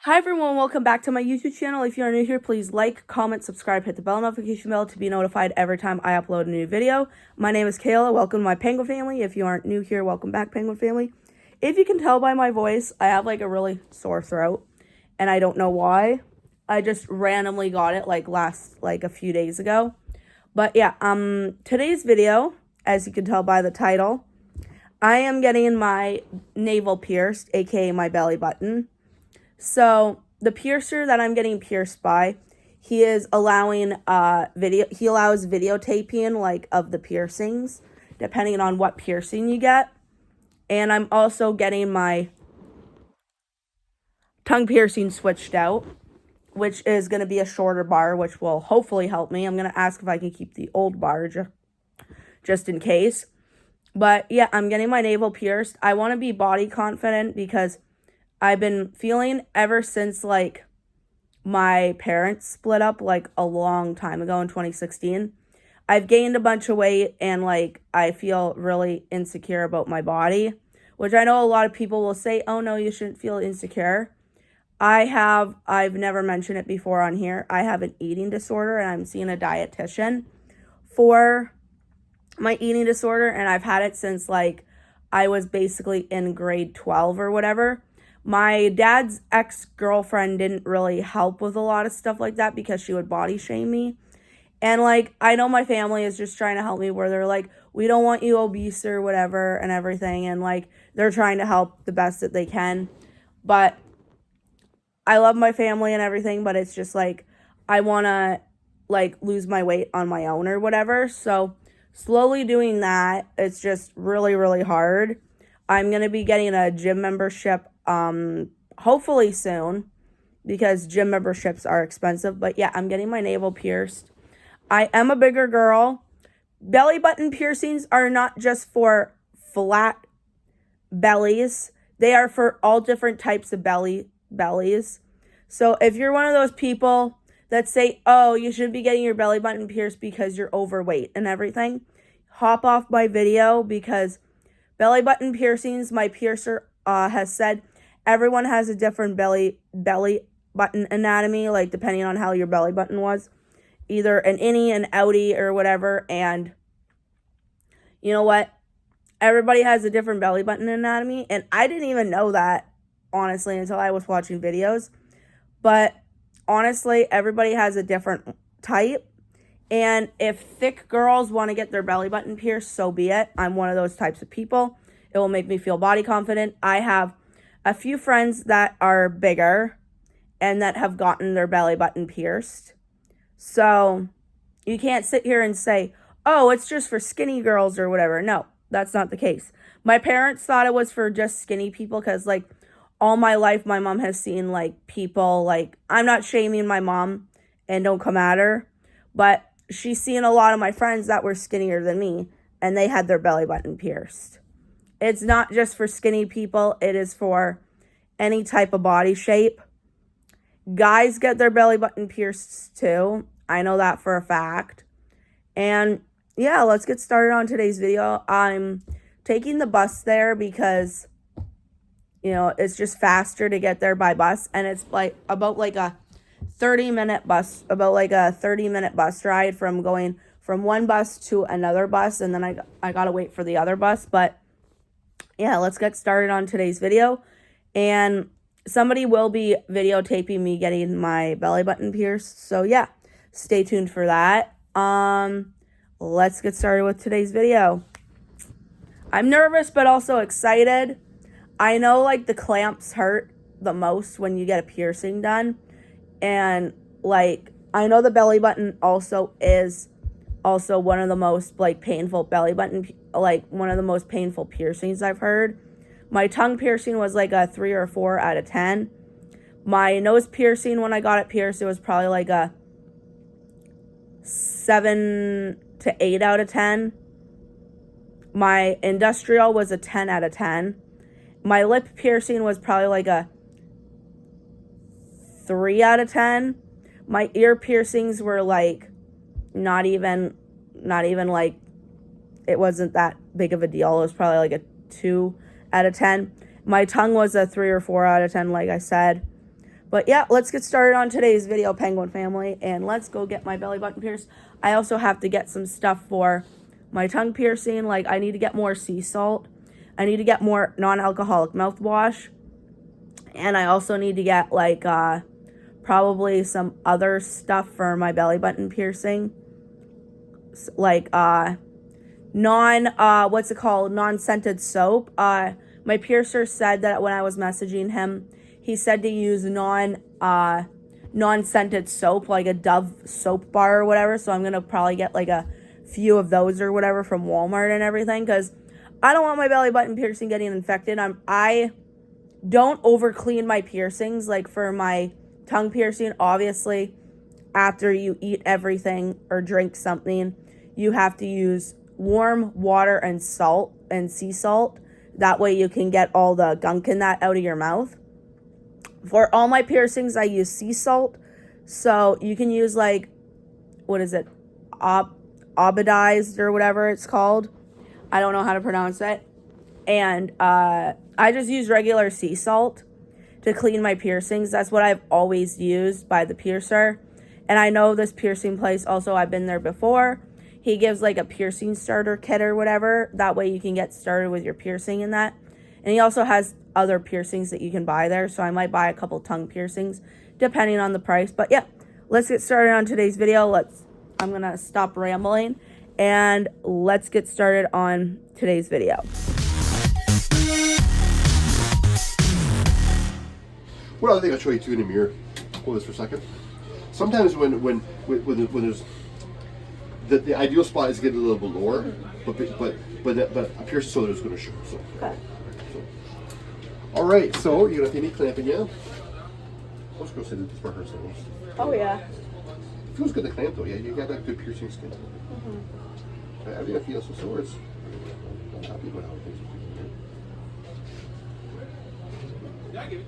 Hi everyone, welcome back to my YouTube channel. If you're new here, please like, comment, subscribe, hit the bell notification bell to be notified every time I upload a new video. My name is Kayla. Welcome to my penguin family. If you aren't new here, welcome back, penguin family. If you can tell by my voice, I have like a really sore throat and I don't know why. I just randomly got it like a few days ago. But yeah, today's video, as you can tell by the title, I am getting my navel pierced, aka my belly button. So the piercer that I'm getting pierced by, he is allowing he allows videotaping like of the piercings, depending on what piercing you get. And I'm also getting my tongue piercing switched out, which is going to be a shorter bar, which will hopefully help me. I'm going to ask if I can keep the old bar just in case. But yeah, I'm getting my navel pierced. I want to be body confident because I've been feeling ever since like my parents split up like a long time ago in 2016. I've gained a bunch of weight and like I feel really insecure about my body, which I know a lot of people will say, "Oh no, you shouldn't feel insecure." I've never mentioned it before on here. I have an eating disorder and I'm seeing a dietitian for my eating disorder, and I've had it since like I was basically in grade 12 or whatever. My dad's ex-girlfriend didn't really help with a lot of stuff like that because she would body shame me. And like, I know my family is just trying to help me where they're like, we don't want you obese or whatever and everything. And like, they're trying to help the best that they can. But I love my family and everything, but it's just like, I want to like lose my weight on my own or whatever. So slowly doing that, it's just really, really hard. I'm going to be getting a gym membership hopefully soon because gym memberships are expensive. But yeah, I'm getting my navel pierced. I am a bigger girl. Belly button piercings are not just for flat bellies. They are for all different types of bellies. So if you're one of those people that say, "Oh, you should be getting your belly button pierced because you're overweight and everything," hop off my video because belly button piercings, my piercer has said everyone has a different belly button anatomy, like depending on how your belly button was. Either an innie, an outie, or whatever. And you know what? Everybody has a different belly button anatomy. And I didn't even know that, honestly, until I was watching videos. But honestly, everybody has a different type. And if thick girls want to get their belly button pierced, so be it. I'm one of those types of people. It will make me feel body confident. I have a few friends that are bigger and that have gotten their belly button pierced. So you can't sit here and say, "Oh, it's just for skinny girls or whatever." No, that's not the case. My parents thought it was for just skinny people because like all my life my mom has seen like people like, I'm not shaming my mom and don't come at her, but she's seen a lot of my friends that were skinnier than me and they had their belly button pierced. It's not just for skinny people, it is for any type of body shape. Guys get their belly button pierced too. I know that for a fact. And yeah, let's get started on today's video. I'm taking the bus there because, you know, it's just faster to get there by bus. And it's like about like a 30-minute bus, about like a 30-minute bus ride from going from one bus to another bus. And then I got to wait for the other bus. But yeah, let's get started on today's video. And somebody will be videotaping me getting my belly button pierced. So yeah, stay tuned for that. Let's get started with today's video. I'm nervous, but also excited. I know like the clamps hurt the most when you get a piercing done. And like, I know the belly button also is also one of the most like painful one of the most painful piercings I've heard. My tongue piercing was like a 3 or 4 out of 10. My nose piercing, when I got it pierced, it was probably like a 7 to 8 out of 10. My industrial was a 10 out of 10. My lip piercing was probably like a 3 out of 10. My ear piercings were like not even like, it wasn't that big of a deal. It was probably like a 2 out of 10. My tongue was a 3 or 4 out of 10, like I said. But yeah, let's get started on today's video, Penguin family, and let's go get my belly button pierced. I also have to get some stuff for my tongue piercing. Like, I need to get more sea salt. I need to get more non-alcoholic mouthwash. And I also need to get, like, probably some other stuff for my belly button piercing. Like, non-scented soap. My piercer said that when I was messaging him, he said to use non-scented soap, like a Dove soap bar or whatever. So I'm going to probably get like a few of those or whatever from Walmart and everything, because I don't want my belly button piercing getting infected. I don't over clean my piercings. Like for my tongue piercing, obviously, after you eat everything or drink something, you have to use warm water and salt and sea salt. That way you can get all the gunk in that out of your mouth. For all my piercings, I use sea salt. So you can use like, what is it? Obidized or whatever it's called. I don't know how to pronounce it. And I just use regular sea salt to clean my piercings. That's what I've always used by the piercer. And I know this piercing place also, I've been there before. He gives like a piercing starter kit or whatever. That way you can get started with your piercing in that. And he also has other piercings that you can buy there. So I might buy a couple tongue piercings depending on the price. But yeah, let's get started on today's video. I'm going to stop rambling and let's get started on today's video. Well, I think I'll show you too in the mirror. Hold this for a second. Sometimes when there's the ideal spot is getting a little bit lower, but a piercing cylinder is going to show. So. Okay. All right. So you're gonna have any clamping, yeah? Most girls say this for her so. Oh yeah. It feels good to clamp though. Yeah, you got that good piercing skin. Mm-hmm. I think I feel so sore. I'm happy about how things are going.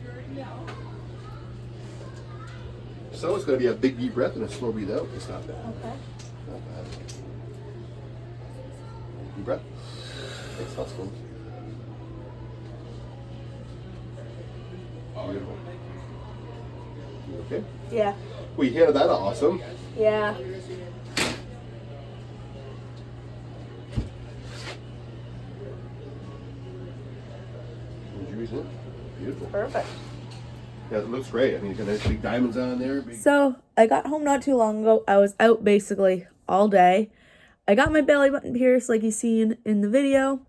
So it's going to be a big deep breath and a slow breathe out. It's not bad. Okay. Not bad. Deep breath. Exhale slow. Beautiful. You okay? Yeah. Well, you handled that awesome. Yeah. Injuries in? Beautiful. Perfect. Yeah, it looks great. I mean, you got nice big diamonds on there. So I got home not too long ago. I was out basically all day. I got my belly button pierced like you seen in the video.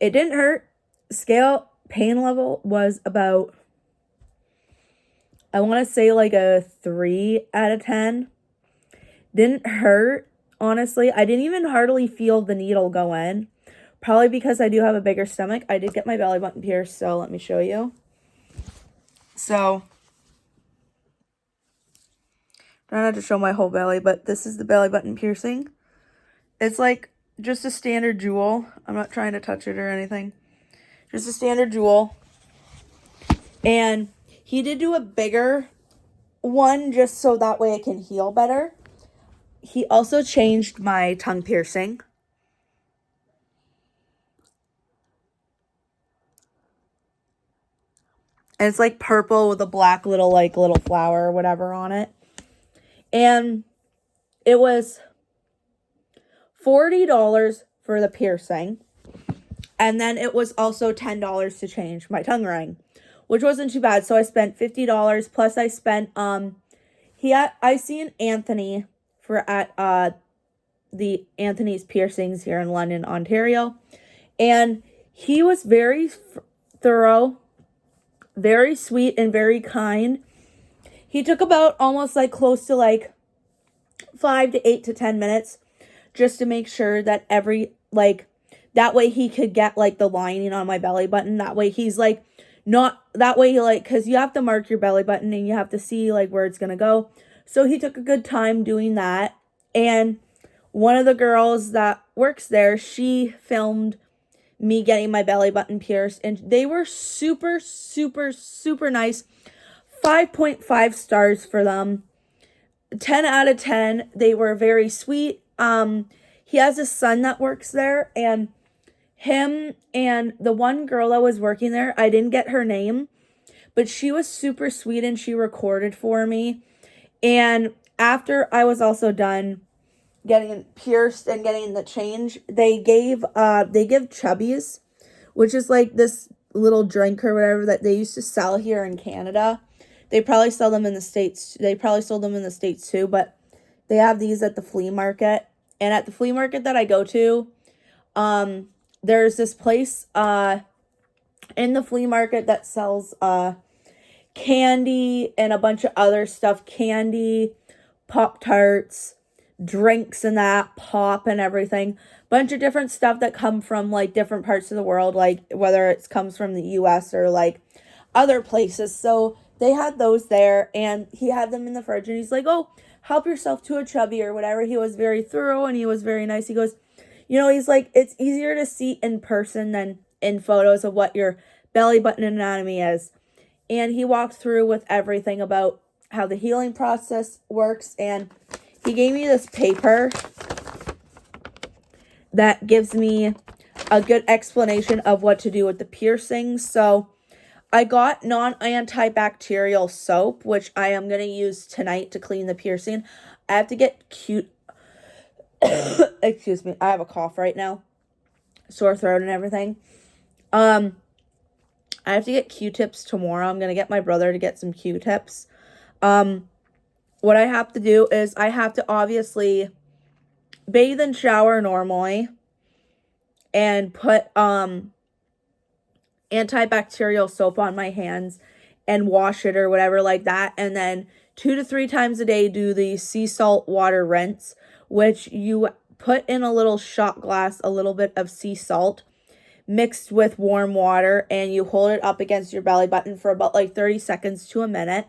It didn't hurt. Scale pain level was about, I want to say like a 3 out of 10. Didn't hurt, honestly. I didn't even hardly feel the needle go in. Probably because I do have a bigger stomach. I did get my belly button pierced, so let me show you. So, I don't have to show my whole belly, but this is the belly button piercing. It's like just a standard jewel. I'm not trying to touch it or anything. Just a standard jewel. And he did do a bigger one just so that way it can heal better. He also changed my tongue piercing. And it's like purple with a black little flower or whatever on it. And it was $40 for the piercing. And then it was also $10 to change my tongue ring, which wasn't too bad. So I spent $50 plus I spent I seen Anthony at the Anthony's Piercings here in London, Ontario. And he was very thorough, very sweet, and very kind. He took about almost like close to like 5 to 8 to 10 minutes just to make sure that that way he could get like the lining on my belly button. That way he's like, not that way he like, because you have to mark your belly button and you have to see like where it's going to go. So he took a good time doing that. And one of the girls that works there, she filmed me getting my belly button pierced, and they were super, super, super nice. 5.5 stars for them. 10 out of 10. They were very sweet. He has a son that works there, and him and the one girl that was working there, I didn't get her name, but she was super sweet and she recorded for me. And after I was also done getting pierced and getting the change, they give Chubbies, which is like this little drink or whatever that they used to sell here in Canada. They probably sell them in the States. They probably sold them in the States too, but they have these at the flea market. And at the flea market that I go to, there's this place in the flea market that sells candy and a bunch of other stuff. Candy, Pop-Tarts, drinks and that, pop and everything. Bunch of different stuff that come from like different parts of the world, like whether it comes from the US or like other places. So they had those there and he had them in the fridge and he's like, oh, help yourself to a chubby or whatever. He was very thorough and he was very nice. He goes, he's like, it's easier to see in person than in photos of what your belly button anatomy is. And he walked through with everything about how the healing process works. And he gave me this paper that gives me a good explanation of what to do with the piercings. So I got non-antibacterial soap, which I am going to use tonight to clean the piercing. I have to get cute. Excuse me. I have a cough right now. Sore throat and everything. I have to get Q-tips tomorrow. I'm going to get my brother to get some Q-tips. What I have to do is I have to obviously bathe and shower normally and put antibacterial soap on my hands and wash it or whatever like that. And then 2 to 3 times a day do the sea salt water rinse, which you put in a little shot glass, a little bit of sea salt mixed with warm water, and you hold it up against your belly button for about like 30 seconds to a minute,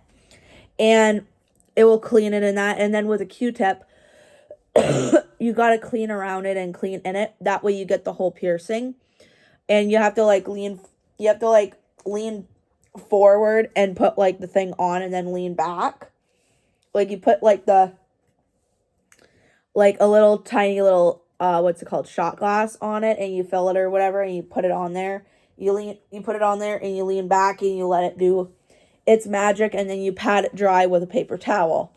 and it will clean it in that. And then with a Q-tip, you got to clean around it and clean in it. That way you get the whole piercing. And you have to lean forward and put like the thing on and then lean back. Like you put like a little tiny little shot glass on it, and you fill it or whatever, and you put it on there. You put it on there and you lean back and you let it do its magic, and then you pat it dry with a paper towel.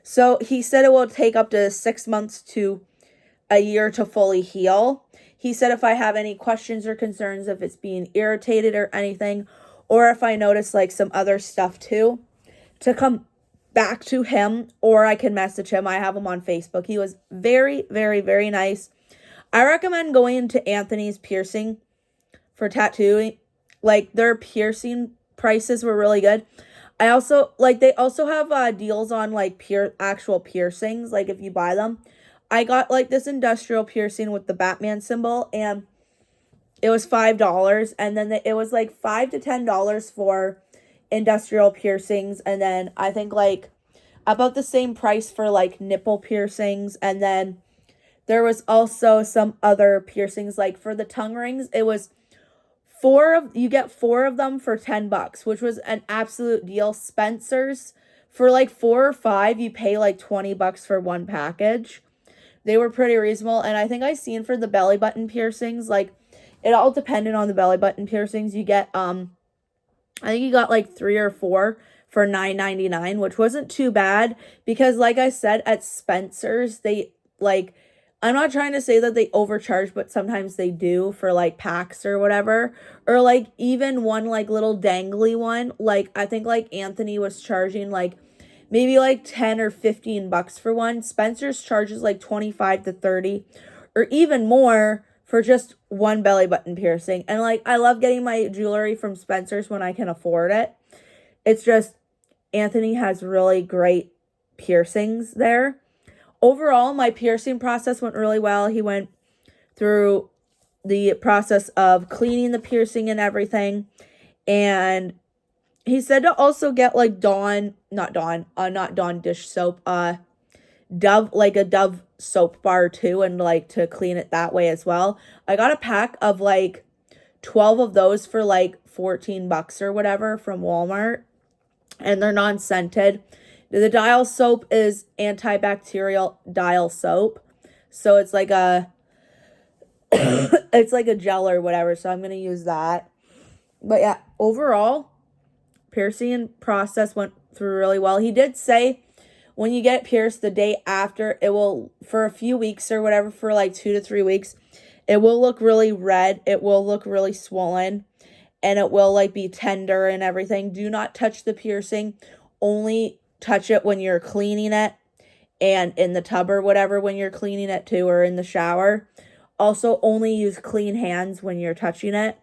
So he said it will take up to 6 months to a year to fully heal. He said if I have any questions or concerns, if it's being irritated or anything, or if I notice like some other stuff too, to come back to him, or I can message him. I have him on Facebook. He was very, very, very nice. I recommend going into Anthony's piercing for tattooing. Like their piercing prices were really good. They also have deals on like actual piercings. Like if you buy them, I got like this industrial piercing with the Batman symbol, and it was $5, and then it was like $5 to $10 for industrial piercings, and then I think like about the same price for like nipple piercings. And then there was also some other piercings, like for the tongue rings, it was you get 4 of them for $10, which was an absolute deal. Spencer's for like 4 or 5, you pay like $20 for one package. They were pretty reasonable. And I think I seen for the belly button piercings, like it all depended on the belly button piercings. You get I think you got like 3 or 4 for $9.99, which wasn't too bad, because like I said, at Spencer's, they like, I'm not trying to say that they overcharge, but sometimes they do for like packs or whatever, or like even one like little dangly one. Like I think like Anthony was charging like maybe like 10 or $15 for one. Spencer's charges like 25 to 30 or even more for just one belly button piercing. And like, I love getting my jewelry from Spencer's when I can afford it. It's just, Anthony has really great piercings there. Overall, my piercing process went really well. He went through the process of cleaning the piercing and everything. And he said to also get like not Dawn dish soap, Dove, like a Dove soap bar too, and like to clean it that way as well. I got a pack of like 12 of those for like $14 or whatever from Walmart, and they're non-scented. The Dial soap is antibacterial Dial soap, so it's like a it's like a gel or whatever, so I'm gonna use that. But yeah, overall, piercing process went through really well. He did say when you get it pierced the day after, it will, for a few weeks or whatever, for like 2 to 3 weeks, it will look really red. It will look really swollen. And it will like be tender and everything. Do not touch the piercing. Only touch it when you're cleaning it and in the tub or whatever when you're cleaning it too, or in the shower. Also, only use clean hands when you're touching it.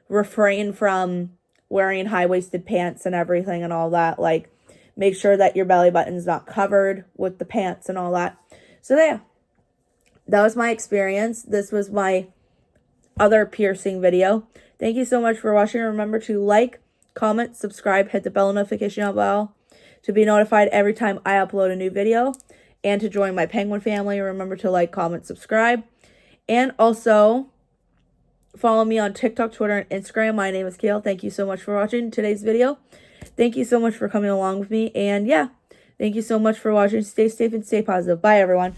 Refrain from wearing high-waisted pants and everything and all that. Like, make sure that your belly button's not covered with the pants and all that. So yeah, that was my experience. This was my other piercing video. Thank you so much for watching. Remember to like, comment, subscribe, hit the bell notification bell to be notified every time I upload a new video, and to join my penguin family. Remember to like, comment, subscribe, and also follow me on TikTok, Twitter, and Instagram. My name is Kale. Thank you so much for watching today's video. Thank you so much for coming along with me, and yeah, thank you so much for watching. Stay safe and stay positive. Bye, everyone.